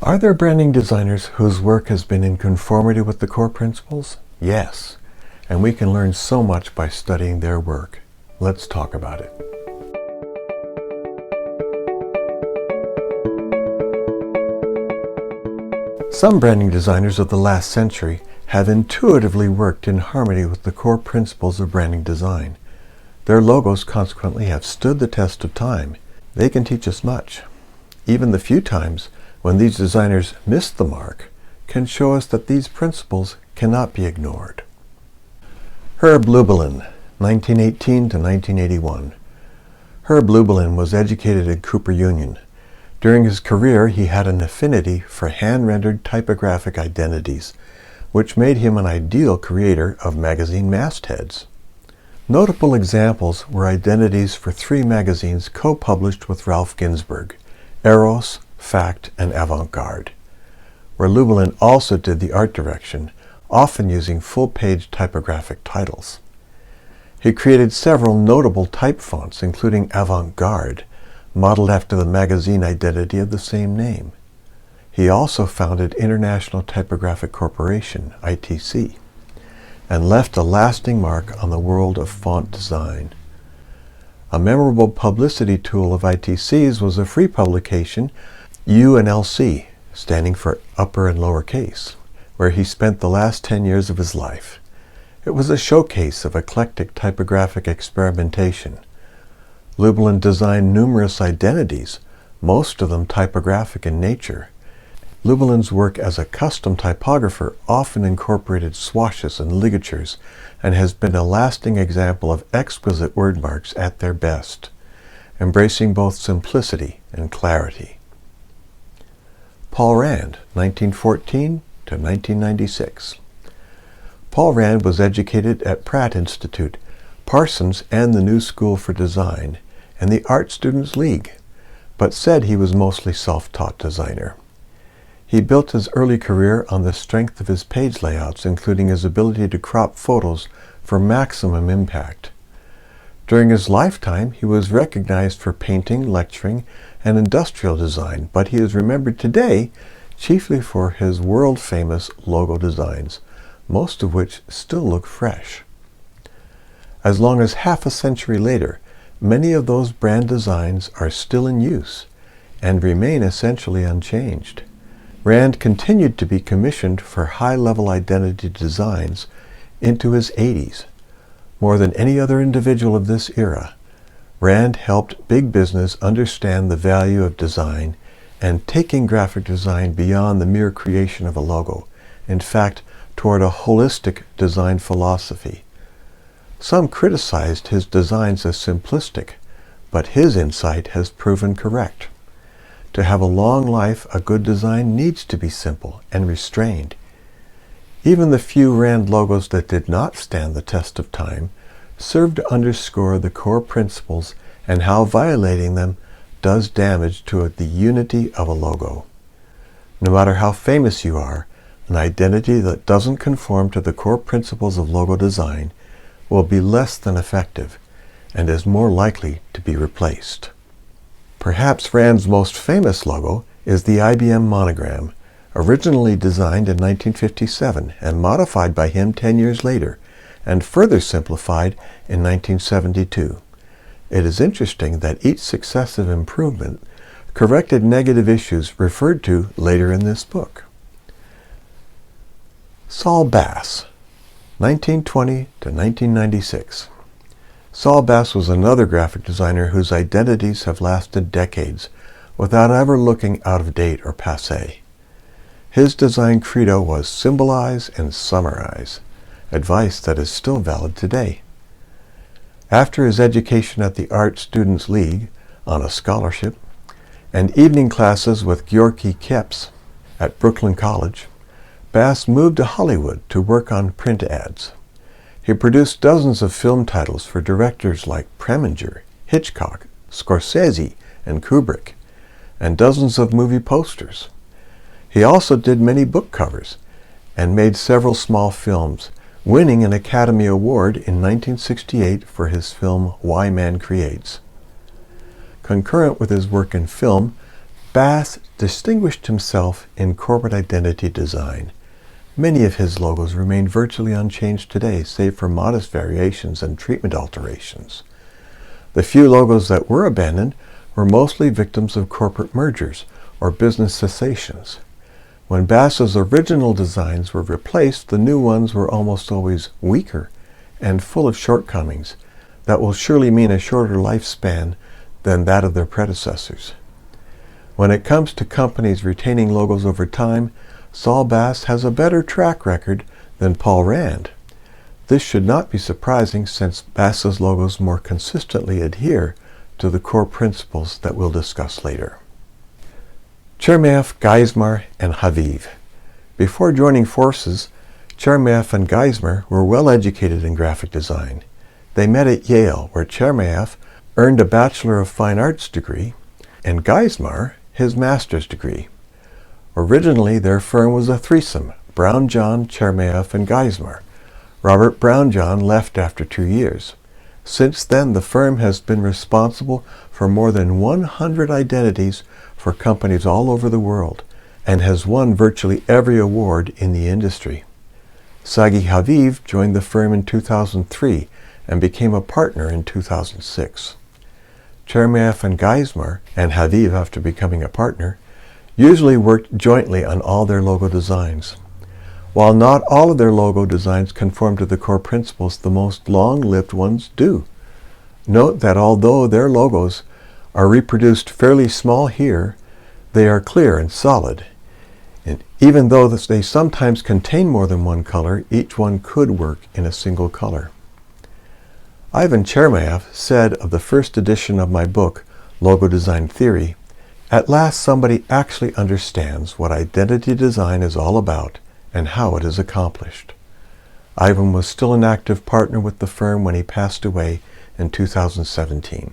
Are there branding designers whose work has been in conformity with the core principles? Yes, and we can learn so much by studying their work. Let's talk about it. Some branding designers of the last century have intuitively worked in harmony with the core principles of branding design. Their logos consequently have stood the test of time. They can teach us much. Even the few times when these designers missed the mark can show us that these principles cannot be ignored. Herb Lubin, 1918 to 1981. Herb Lubin was educated at Cooper Union. During his career, he had an affinity for hand-rendered typographic identities, which made him an ideal creator of magazine mastheads. Notable examples were identities for 3 magazines co-published with Ralph Ginzburg, Eros, Fact, and Avant-Garde, where Lubin also did the art direction, often using full-page typographic titles. He created several notable type fonts, including Avant-Garde, modeled after the magazine identity of the same name. He also founded International Typographic Corporation, ITC, and left a lasting mark on the world of font design. A memorable publicity tool of ITC's was a free publication, UNLC, standing for upper and lower case, where he spent the last 10 years of his life. It was a showcase of eclectic typographic experimentation. Lubin designed numerous identities, most of them typographic in nature. Lubin's work as a custom typographer often incorporated swashes and ligatures and has been a lasting example of exquisite word marks at their best, embracing both simplicity and clarity. Paul Rand, 1914 to 1996. Paul Rand was educated at Pratt Institute, Parsons and the New School for Design, and the Art Students League, but said he was mostly self-taught designer. He built his early career on the strength of his page layouts, including his ability to crop photos for maximum impact. During his lifetime, he was recognized for painting, lecturing, and industrial design, but he is remembered today chiefly for his world-famous logo designs, most of which still look fresh. As long as half a century later, many of those brand designs are still in use and remain essentially unchanged. Rand continued to be commissioned for high-level identity designs into his 80s. More than any other individual of this era, Rand helped big business understand the value of design and taking graphic design beyond the mere creation of a logo, in fact, toward a holistic design philosophy. Some criticized his designs as simplistic, but his insight has proven correct. To have a long life, a good design needs to be simple and restrained. Even the few Rand logos that did not stand the test of time serve to underscore the core principles and how violating them does damage to the unity of a logo. No matter how famous you are, an identity that doesn't conform to the core principles of logo design will be less than effective and is more likely to be replaced. Perhaps Rand's most famous logo is the IBM monogram, originally designed in 1957 and modified by him 10 years later, and further simplified in 1972. It is interesting that each successive improvement corrected negative issues referred to later in this book. Saul Bass, 1920 to 1996. Saul Bass was another graphic designer whose identities have lasted decades without ever looking out of date or passé. His design credo was symbolize and summarize, advice that is still valid today. After his education at the Art Students League on a scholarship and evening classes with Georgi Kepps at Brooklyn College, Bass moved to Hollywood to work on print ads. He produced dozens of film titles for directors like Preminger, Hitchcock, Scorsese, and Kubrick, and dozens of movie posters. He also did many book covers and made several small films, winning an Academy Award in 1968 for his film Why Man Creates. Concurrent with his work in film, Bass distinguished himself in corporate identity design. Many of his logos remain virtually unchanged today, save for modest variations and treatment alterations. The few logos that were abandoned were mostly victims of corporate mergers or business cessations. When Bass's original designs were replaced, the new ones were almost always weaker and full of shortcomings that will surely mean a shorter lifespan than that of their predecessors. When it comes to companies retaining logos over time, Saul Bass has a better track record than Paul Rand. This should not be surprising since Bass's logos more consistently adhere to the core principles that we'll discuss later. Chermayeff, Geismar, and Haviv. Before joining forces, Chermayeff and Geismar were well educated in graphic design. They met at Yale, where Chermayeff earned a Bachelor of Fine Arts degree and Geismar his master's degree. Originally, their firm was a threesome, Brown-John, Chermayeff, and Geismar. Robert Brown-John left after 2 years. Since then, the firm has been responsible for more than 100 identities for companies all over the world and has won virtually every award in the industry. Sagi Haviv joined the firm in 2003 and became a partner in 2006. Chermayeff and Geismar, and Haviv after becoming a partner, usually worked jointly on all their logo designs. While not all of their logo designs conform to the core principles, the most long-lived ones do. Note that although their logos are reproduced fairly small here, they are clear and solid. And even though they sometimes contain more than one color, each one could work in a single color. Ivan Chermayeff said of the first edition of my book, Logo Design Theory, "At last somebody actually understands what identity design is all about and how it is accomplished." Ivan was still an active partner with the firm when he passed away in 2017.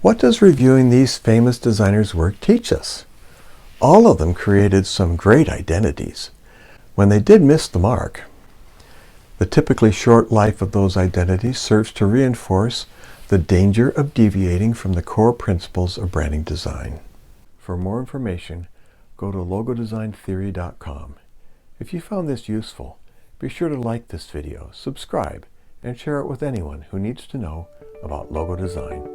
What does reviewing these famous designers' work teach us? All of them created some great identities. When they did miss the mark, the typically short life of those identities serves to reinforce the danger of deviating from the core principles of branding design. For more information, go to logodesigntheory.com. If you found this useful, be sure to like this video, subscribe, and share it with anyone who needs to know about logo design.